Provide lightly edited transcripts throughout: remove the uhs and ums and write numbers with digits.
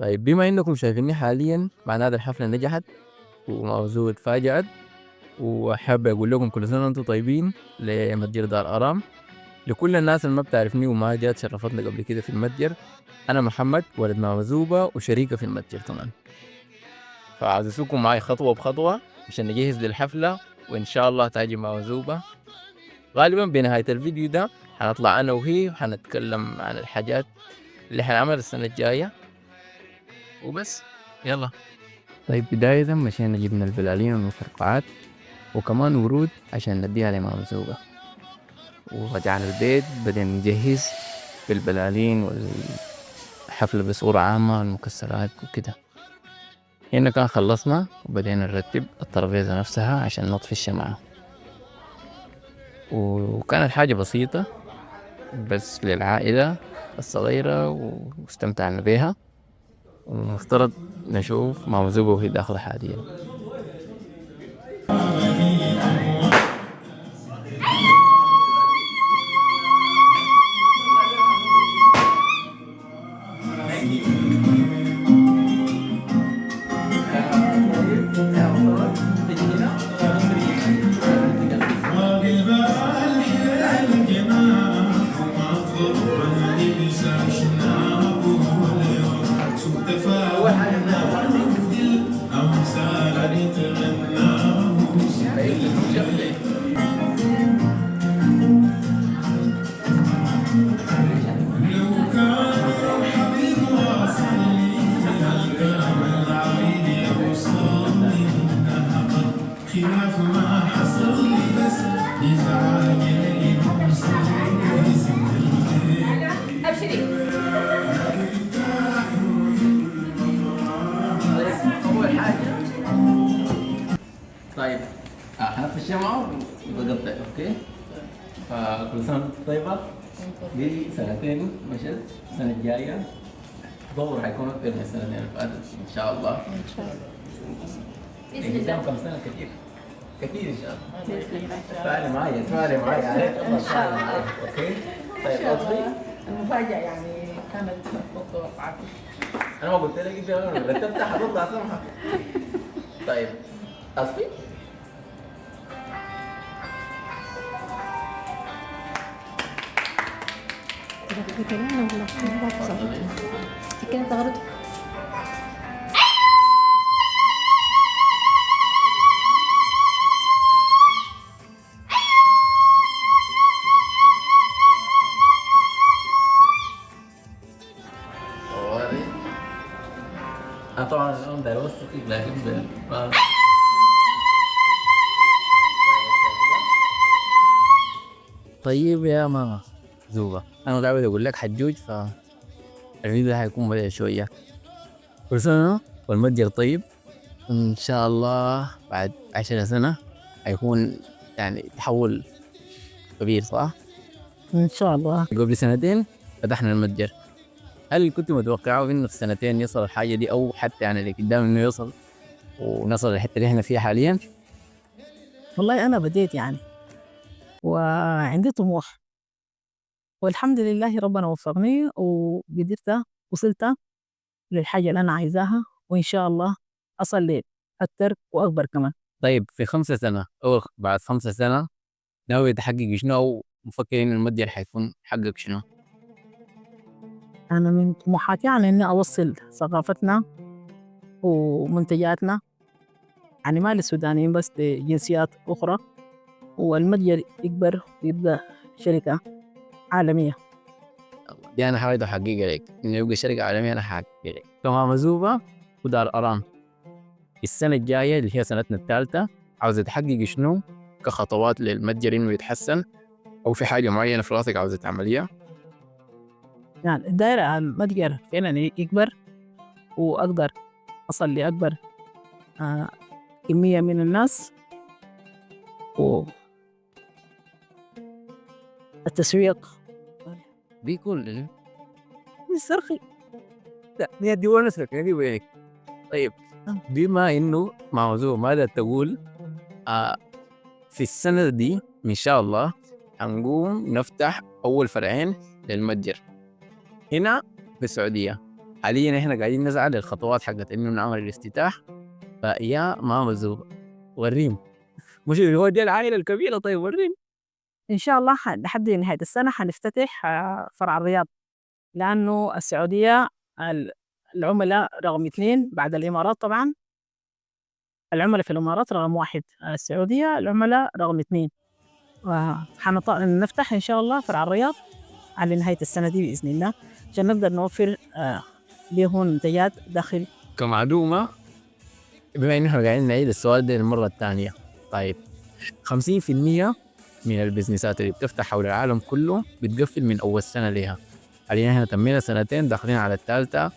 طيب بما انكم شايفيني حاليا معناها الحفله نجحت وموضوع اتفاجأت، وحابب اقول لكم كل سنه وانتم طيبين لمتجر دار ارام. لكل الناس اللي ما بتعرفني وما جات شرفتنا قبل كده في المتجر، انا محمد ولد ماما زوبه وشريكه في المتجر كمان. فعايز اسوقكم معي خطوه بخطوه عشان نجهز للحفله، وان شاء الله تعجب ماما زوبه. غالبا بنهايه الفيديو ده حنطلع انا وهي وحنتكلم عن الحاجات اللي حنعملها السنه الجايه وبس. يلا. طيب بداية مشينا جبنا البلالين والمفرقعات وكمان ورود عشان نديها لماما زوبة، ورجعنا البيت بدينا نجهز بالبلالين والحفلة بصورة عامة المكسرات وكده. هنا كان خلصنا وبدينا نرتب الترابيزة نفسها عشان نطفي الشمعة، وكانت حاجة بسيطة بس للعائلة الصغيرة واستمتعنا بيها. ومفترض نشوف ماما زوبة وهي داخلة حاليا. طيب حنطفي الشمعة وبقطع. اوكي، فكل سنة وانت طيبة. دي سنتين مشت، السنة الجاية تطور حيكون أكثر من السنتين اللي فاتت إن شاء الله. إن شاء الله. قدام كم سنة كثير كثير إن شاء الله. بإذن الله. اسمعي معي عليك. إن شاء الله. اوكي. إن طيب شاء اطفي. الله. المفاجأة يعني كانت متوقعة. انا ما قلت لك انت رتبتها حتطلع سمحة. طيب اطفي. كده تغرد. انا طبعا الان داير اوصفك لكن طيب يا ماما زوبة، انا متعود اقول لك حجوج، الفيديو ده حيكون بدأ شوية. كل سنة والمتجر طيب، ان شاء الله بعد 10 سنة حيكون يعني تحول كبير، صح؟ إن شاء الله. قبل سنتين فتحنا المتجر، هل كنت متوقعه انه في سنتين يصل الحاجة دي، او حتى يعني اللي قدام انه يوصل ونصل الحتة اللي احنا فيها حاليا؟ والله أنا بديت يعني وعندي طموح، والحمد لله ربنا وفقني وقدرت وصلت للحاجة اللي أنا عايزاها، وإن شاء الله أصل لأكتر وأكبر كمان. طيب في 5 سنة او بعد 5 سنة ناوي تحقق شنو، او مفكر ان المتجر حيكون حقق شنو؟ أنا من طموحاتي يعني إني أوصل ثقافتنا ومنتجاتنا يعني ما للسودانيين بس، لجنسيات أخرى، والمتجر يكبر ويبقى شركة عالمية. دي انا حاول احققها لك، انه يبقى شركة عالمية. انا حاحققها لك كمان مزوبة ودار ارام. السنة الجاية اللي هي سنتنا الثالثة عاوزة تحقق شنو كخطوات للمتجر انه يتحسن، او في حاجة معينة في راسك عاوزة تعمليها؟ يعني دايرة المتجر فعلا يكبر وأقدر أصل لأكبر آه، كمية من الناس، والتسويق دي كل السرخي. لا دي ونسك دي وينك. طيب بما انه موضوع ماذا تقول، آه في السنة دي ان شاء الله هنقوم نفتح اول فرعين للمتجر هنا في السعودية. حاليا احنا قاعدين نسعى للخطوات حقت انه نعمل الافتتاح. فيا ماما زوبة وريم، مش هو دي العائلة الكبيرة؟ طيب وريم. إن شاء الله لحد نهاية السنة حنفتتح فرع الرياض، لأنه السعودية ال العملا رقم 2 بعد الإمارات طبعًا. العملا في الإمارات رقم 1، السعودية العملا رقم 2. نفتح إن شاء الله فرع الرياض على نهاية السنة دي بإذن الله، عشان نقدر نوفر ليهم منتجات داخل. كمعلومة، بما انه احنا قاعدين نعيد السؤال ده للمرة الثانية، طيب 50% من البزنسات اللي بتفتح حول العالم كله بتقفل من أول سنة ليها. حاليا احنا تمينا سنتين داخلين على الثالثة،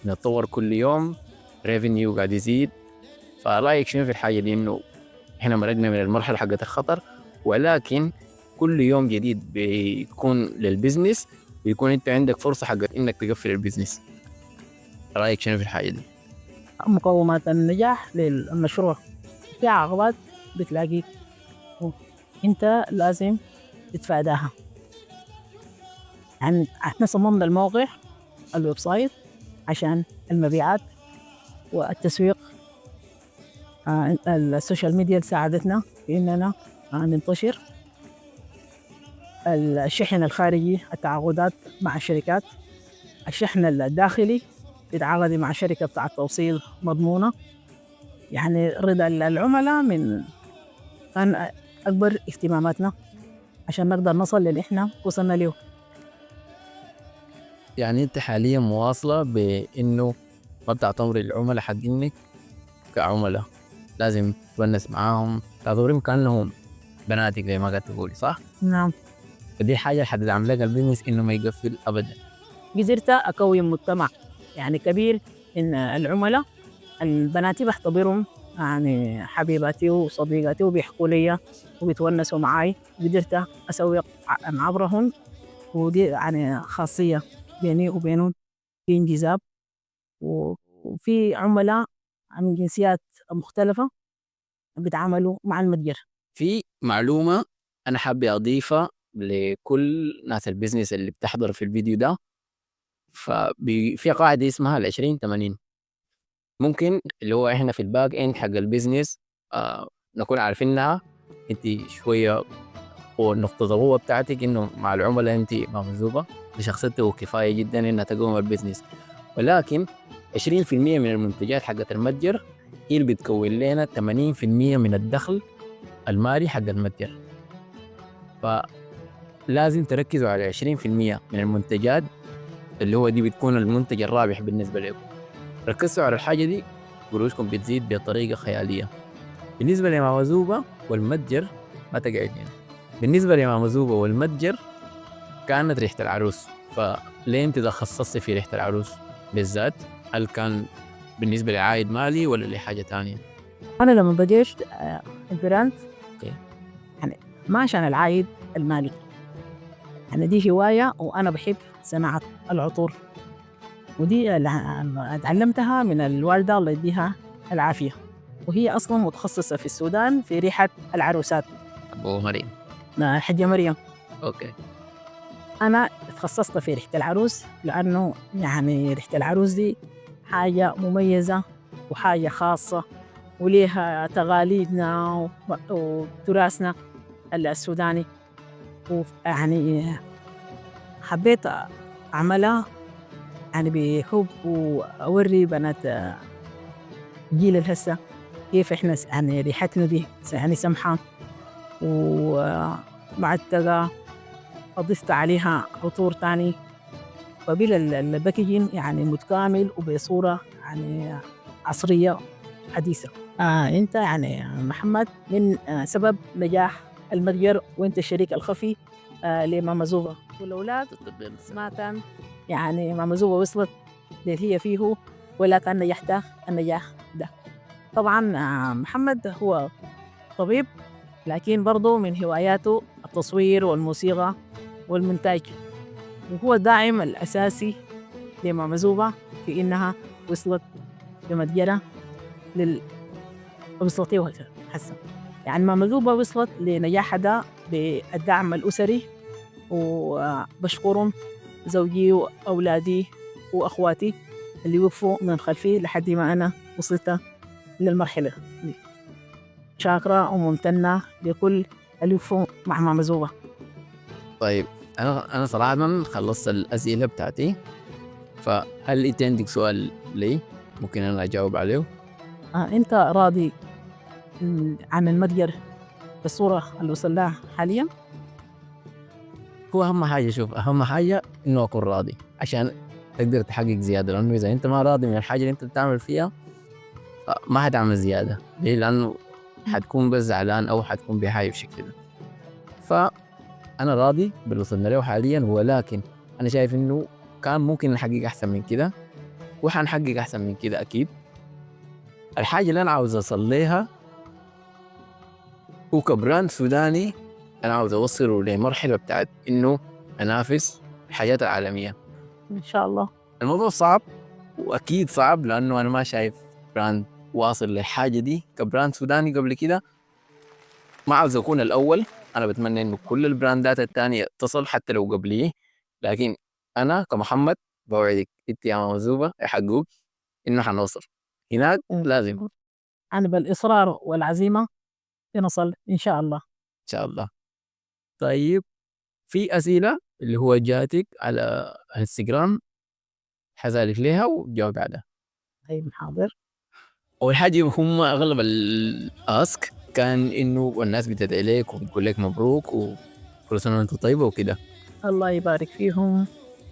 نتطور كل يوم، ريفينيو قاعد يزيد. فرأيك شنو في الحاجة دي؟ إنه احنا مرقنا من المرحلة حقت الخطر، ولكن كل يوم جديد بيكون للبزنس، بيكون انت عندك فرصة حقت انك تقفل البزنس. رأيك شنو في الحاجة دي؟ مقومات النجاح للمشروع في عقبات بتلاقيك، أنت لازم تتفاداها. يعني احنا صممنا الموقع الويب سايت عشان المبيعات والتسويق. السوشيال ميديا ساعدتنا في اننا ننتشر. الشحن الخارجي، التعاقدات مع الشركات. الشحن الداخلي تتعاقدي مع شركة بتاع توصيل مضمونة. يعني رضا العملاء كان أكبر اهتماماتنا عشان نقدر نصل للي احنا وصلنا له. يعني انت حاليا مواصلة بانه ما بتعتبري العملاء حقينك كعملاء، لازم تونس معاهم، تعتبريهم كأنهم بناتك زي ما قاعد تقولي، صح؟ نعم. فدي حاجة اللي عامل لك البيزنس انه ما يقفل ابدا. قدرت أكون مجتمع يعني كبير، إن العملاء البناتي بختبرهم يعني حبيباتي وصديقاتي، وبيحكوا لي وبيتونسوا معاي. قدرت أسوق عبرهم، ودي يعني خاصية بيني وبينهم، في انجذاب. وفي عملاء من جنسيات مختلفة بيتعاملوا مع المتجر. في معلومة انا حابب اضيفها لكل ناس البيزنس اللي بتحضر في الفيديو ده. في قاعدة اسمها 20-80. ممكن اللي هو احنا في الباك اند حق البيزنس نكون عارفينها. انت شوية ونقطة القوة بتاعتك انه مع العملاء انت مغزوبة بشخصيتك، وكفاية جدا انها تقوم البيزنس. ولكن 20% من المنتجات حقت المتجر هي اللي بتكون لنا 80% من الدخل المالي حق المتجر. فلازم تركزوا على 20% من المنتجات اللي هو دي بتكون المنتج الرابح بالنسبة لكم. ركزوا على الحاجة دي، قروشكم بتزيد بطريقة خيالية. بالنسبة لماما زوبة والمتجر ما تقعد هنا. بالنسبة لماما زوبة والمتجر كانت ريحة العروس، فليه انت تخصصتي في ريحة العروس بالذات؟ هل كان بالنسبة لعائد مالي ولا لحاجة تانية؟ أنا لما بديت البراند اوكي. يعني ما عشان العائد المالي، يعني دي هواية وأنا بحب صناعة العطور، ودي اتعلمتها من الوالدة الله يديها العافية، وهي أصلا متخصصة في السودان في ريحة العروسات. ابو مريم. الحجة مريم. اوكي. أنا تخصصت في ريحة العروس، لأنه يعني ريحة العروس دي حاجة مميزة وحاجة خاصة، وليها تقاليدنا وتراثنا السوداني. ويعني حبيت أعملها يعني بحب، وأوري بنات جيل الهسة كيف إحنا يعني ريحتنا دي يعني سمحة ومعتقة. أضفت عليها عطور تاني، قبيل الباكجين يعني متكامل وبصورة يعني عصرية حديثة. أنت يعني محمد من سبب نجاح المتجر، وأنت الشريك الخفي لماما زوبة والأولاد. ما كان يعني ماما زوبة وصلت اللي هي فيه ولا كان نجحت النجاح ده. طبعا محمد هو طبيب، لكن برضو من هواياته التصوير والموسيقى والمونتاج، وهو الداعم الأساسي لماما زوبة في إنها وصلت بمتجرة وصلتيه حسن. يعني ماما زوبة وصلت لنجاح ده بالدعم الأسري، وبشكرهم زوجي وأولادي وأخواتي اللي وقفوا من خلفي لحد ما أنا وصلت للمرحلة دي. شاكرة وممتنة لكل اللي وقفوا مع ماما زوبة. طيب أنا صراحة خلصت الأسئلة بتاعتي، فهل أنت عندك سؤال لي ممكن أنا أجاوب عليه؟ أنت راضي عن المتجر بالصورة اللي وصل لها حاليا؟ هو أهم حاجة، شوف أهم حاجة إنه أكون راضي عشان تقدر تحقق زيادة، لأنه إذا أنت ما راضي من الحاجة اللي أنت بتعمل فيها ما حتعمل زيادة. ليه؟ لأنه حتكون بس زعلان أو حتكون بحاجة بشكل ده. فأنا راضي باللي وصلنا له حاليا، ولكن أنا شايف إنه كان ممكن نحقق أحسن من كده، وحنحقق أحسن من كده أكيد. الحاجة اللي أنا عاوز أوصل لها هو كبراند سوداني، أنا عاوز أوصله لمرحلة بتاعت إنه أنافس الحاجات العالمية. إن شاء الله. الموضوع صعب، وأكيد صعب، لأنه أنا ما شايف براند واصل للحاجة دي كبراند سوداني قبل كده. ما عاوز أكون الأول، أنا بتمنى إنه كل البراندات التانية تصل حتى لو قبلي، لكن أنا كمحمد بوعدك إنت يا موزوبة يا حقوق إنه حنوصل هناك لازم إن أنا بالإصرار والعزيمة بنصل إن شاء الله. شاء الله. طيب في أسئلة اللي هو جاتك على الانستغرام حسألك ليها وجاوب عليها. طيب حاضر. أول حاجة هم أغلب الأسك كان إنه الناس بتدعي لك وبتقول لك مبروك وكل سنة وأنت طيبة وكده. الله يبارك فيهم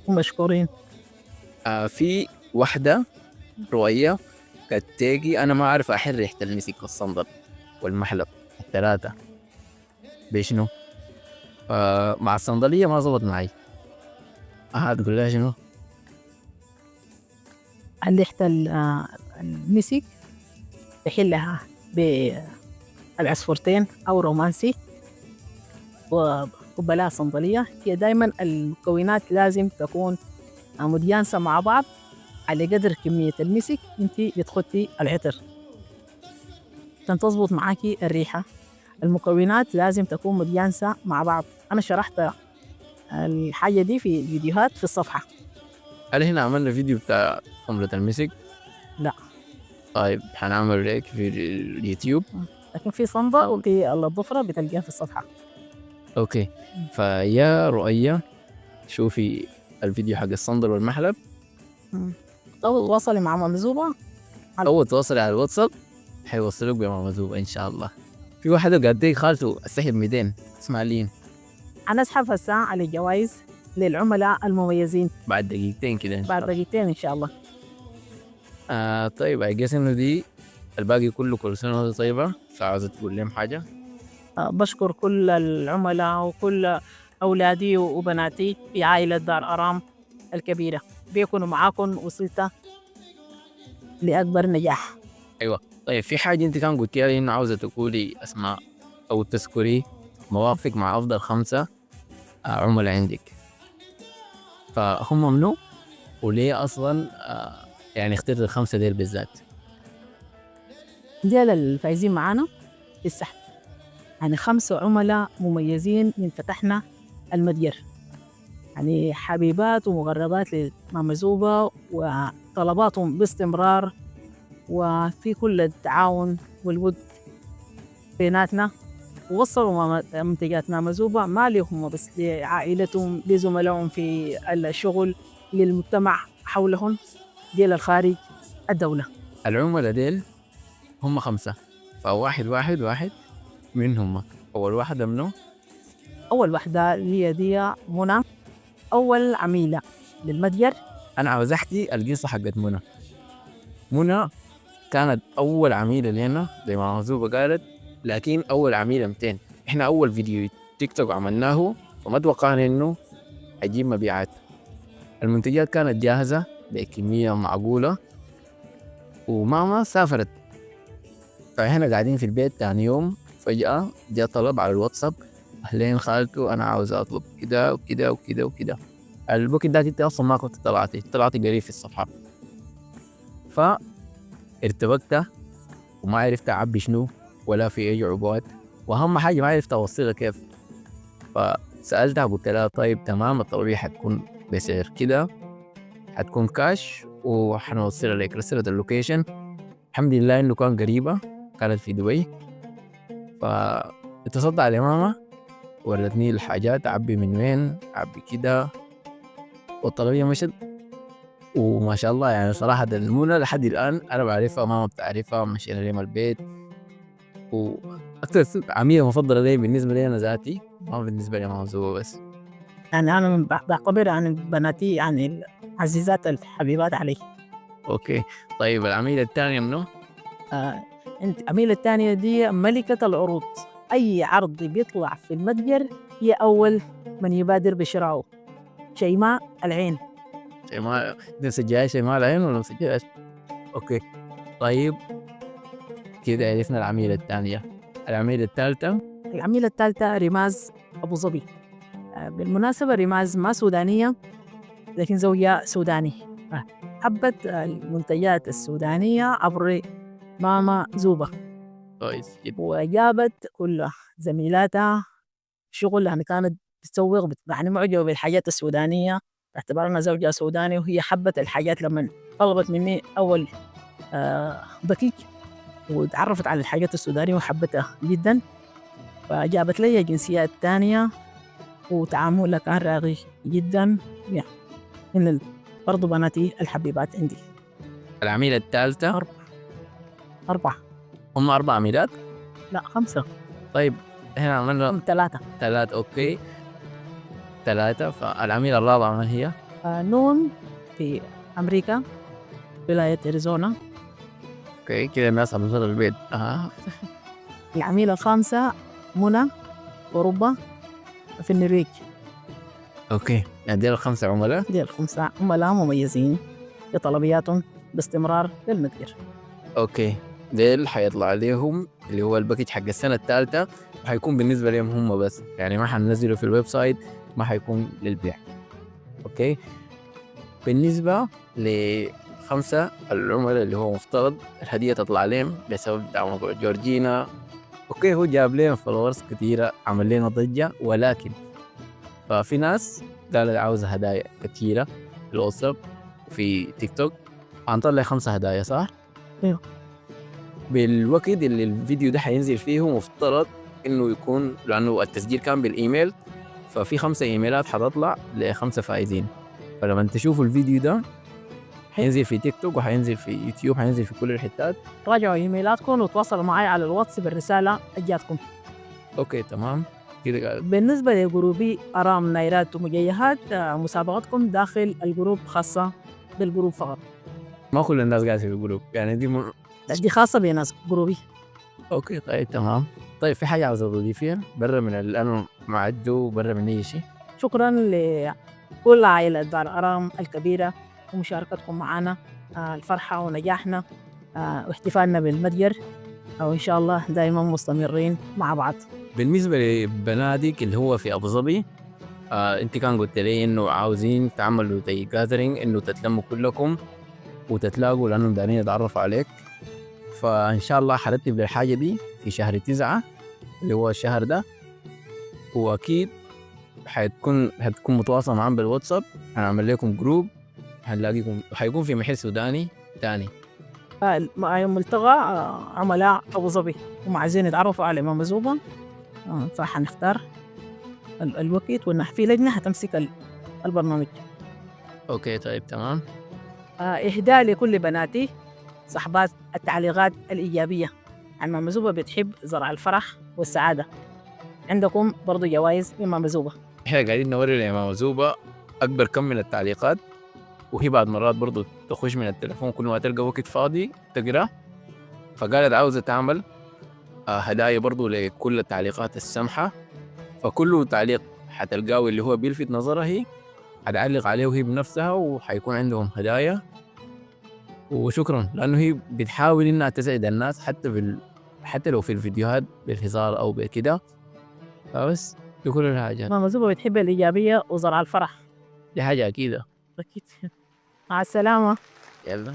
ومشكورين. في واحدة رؤية قد تيجي أنا ما أعرف أحل ريحة المسك والصندل والمحلب الثلاثة بشنو. مع الصندلية ما زبط معي. تقول لها شنو؟ ريحة المسك بحلها بالعصفورتين أو رومانسي وبلا صندلية. هي دايما المكونات لازم تكون متجانسة مع بعض على قدر كمية المسك انت بتخطي العطر عشان تظبط معاكي الريحة. المكونات لازم تكون متجانسة مع بعض. أنا شرحت الحاجة دي في فيديوهات في الصفحة. هل هنا عملنا فيديو بتاع خمرة المسك؟ لا. طيب حنعمل ليك في اليوتيوب. لكن في صندة وفي الضفرة بتلقاها في الصفحة. أوكي. فيا رؤية شوفي الفيديو حق الصندل والمحلب، أو تواصلي مع ممزوبة أو تواصلي على الواتساب حيوصلوك بماما زوبة إن شاء الله. في واحدة قد إيه خالته السحب 200 اسمها لين. أنا أسحب هسه على الجوائز للعملاء المميزين بعد دقيقتين كده إن شاء بعد الله. دقيقتين إن شاء الله. طيب أجيس إنه دي الباقي كله كل سنة وأنت طيبة، فعاوزة تقول لهم حاجة؟ بشكر كل العملاء وكل أولادي وبناتي في عائلة دار أرام الكبيرة. بيكونوا معاكم وصلت لأكبر نجاح. أيوة. طيب في حاجة أنت كان قلتيها لي إنه عاوزة تقولي أسماء أو تذكري مواقفك مع أفضل 5 عملاء عندك، فهم منو وليه أصلا يعني اخترت ال5 ديل بالذات؟ ديال الفايزين معانا في السحب يعني 5 عملاء مميزين من فتحنا المتجر، يعني حبيبات ومغربات لماما زوبة وطلباتهم باستمرار، وفي كل التعاون والود بيناتنا. ووصلوا منتجات ماما زوبة ما لهم بس لعائلتهم لزملائهم في الشغل للمجتمع حولهم ديال الخارج الدولة. العملاء ديل هم 5، فواحد واحد واحد منهم. أول واحدة منو؟ أول واحدة هي دي منى، أول عميلة للمتجر. أنا عاوز أحكي القصة حقت منى. منى كانت أول عميلة لنا زي ما مهزوبة قالت، لكن أول عميلة 200. إحنا أول فيديو تيك توك عملناه وما توقعنا إنه هيجيب مبيعات. المنتجات كانت جاهزة بكمية معقولة، وماما سافرت، فإحنا قاعدين في البيت تاني يوم فجأة جاء طلب على الواتساب: أهلين خالته أنا عاوز أطلب كده وكده وكده وكده. البوكيت ده انت اصلا ما كنت طلعتي قريب في الصفحه، فارتبكت وما عرفت اعبي شنو ولا في اي عبوات، واهم حاجه ما عرفت اوصلها كيف. فسالتها قلت لها طيب تمام الطلبيه حتكون بسعر كده، حتكون كاش وحنوصلها لك رسلت اللوكيشن. الحمد لله انه كان قريبة، كانت في دبي، فاتصلت على ماما ورتني الحاجات أعبي من وين أعبي كده، والطلبية مشت. وما شاء الله يعني صراحة المونة لحد الآن أنا بعرفها، ماما بتعرفها، مشينا ليهم البيت. وأكثر عميلة مفضلة لي بالنسبة لي أنا ذاتي، ما بالنسبة لي ماما زوبة بس. يعني أنا بعتبر يعني بناتي يعني العزيزات الحبيبات علي. أوكي طيب العميلة الثانية منو؟ انت العميلة الثانية دي ملكة العروض، أي عرض بيطلع في المتجر هي أول من يبادر بشراؤه. شيماء العين. شيماء دي مسجلة شيماء العين ولا مسجلة؟ أوكي طيب كده عرفنا العميلة الثانية. العميلة الثالثة؟ العميلة الثالثة رماز أبو ظبي. بالمناسبة رماز ما سودانية لكن زوجها سوداني، حبت المنتجات السودانية عبر ماما زوبة، كويس جدا. وجابت كل زميلاتها شغل يعني كانت بتسوق يعني معجبة بالحاجات السودانية باعتبار أنها زوجها سوداني، وهي حبت الحاجات لما طلبت مني أول بكيك وتعرفت على الحاجات السودانية وحبتها جدا، فجابت لي الجنسيات الثانية وتعاملها كان راقي جدا. يعني من برضو بناتي الحبيبات عندي. العميلة الثالثة؟ أربعة. هم 4 عميلات؟ لا 5. طيب هنا عملنا 3. 3. أوكي 3. فالعميلة الرابعة من هي؟ نون في أمريكا ولاية أريزونا. اوكي كده الناس هتوصل البيت. العميلة الخامسة منى أوروبا في النرويج. اوكي يعني دي 5 عملاء. دي ال5 عملاء مميزين بطلبياتهم باستمرار للمتجر. اوكي ديل حيطلع عليهم اللي هو الباكج حق السنة الثالثة، وحيكون بالنسبة لهم هم بس، يعني ما حننزله في الويب سايت، ما حيكون للبيع. اوكي بالنسبة ل5 العملاء اللي هو مفترض الهدية تطلع لهم بسبب دعم موضوع جورجينا. اوكي هو جاب لهم فلورز كثيرة، عمل لنا ضجة، ولكن ففي ناس قالت عاوزة هدايا كثيرة في الواتساب في تيك توك، هنطلع 5 هدايا صح؟ ايوه. بالوقت اللي الفيديو ده حينزل فيه مفترض انه يكون، لانه التسجيل كان بالايميل، ففي 5 ايميلات حتطلع ل5 فائزين. فلما تشوفوا الفيديو ده حينزل في تيك توك وحينزل في يوتيوب، حينزل في كل الحتات. راجعوا ايميلاتكم وتواصلوا معي على الواتس بالرسالة اجاتكم. اوكي تمام كده قال. بالنسبة لجروبي أرام نايرات ومجيهات مسابقتكم داخل الجروب خاصة بالجروب فقط. ما كل الناس قاعدة في الجروب يعني دي خاصة بناس جروبي. اوكي طيب تمام. طيب في حاجة عاوز تضيفيها برا من اللي انا معده، برا من اي شيء؟ شكرا لكل عائلة دار أرام الكبيرة ومشاركتكم معنا الفرحة ونجاحنا واحتفالنا بالمتجر، وإن شاء الله دائما مستمرين مع بعض. بالنسبة لبنادق اللي هو في أبو ظبي، انت كان قلت لي انه عاوزين تعملوا زي جاذرينج، انه تتلموا كلكم وتتلاقوا لانهم دارين يتعرفوا عليك. فان شاء الله حرتب للحاجة دي في شهر 9 اللي هو الشهر ده، واكيد هتكون متواصل معاهم بالواتساب، هنعمل لكم جروب، هنلاقيكم، حيكون في محل سوداني تاني. ملتقى عملاء أبو ظبي هم عايزين يتعرفوا على إمام زوبة، فحنختار الوقت في لجنة هتمسك البرنامج. اوكي طيب تمام. إهداء لكل بناتي صحبات التعليقات الإيجابية عن ماما زوبة بتحب زرع الفرح والسعادة. عندكم برضو جوائز من ماما زوبة. احنا قاعدين نوري لماما زوبة اكبر كم من التعليقات، وهي بعد مرات برضو تخش من التليفون كل ما تلقى وقت فاضي تقرأ، فقالت عاوزة تعمل هدايا برضو لكل التعليقات السمحة. فكل تعليق حتلقاه اللي هو بيلفت نظرها هي حتعلق عليه وهي بنفسها، وحيكون عندهم هدايا. وشكرا لأنه هي بتحاول إنها تسعد الناس حتى لو في الفيديوهات بالهزار أو بكده، فبس بكل الحاجات. ماما زوبة بتحب الإيجابية وزرع الفرح. دي حاجة أكيدة. أكيد. مع السلامة. يلا.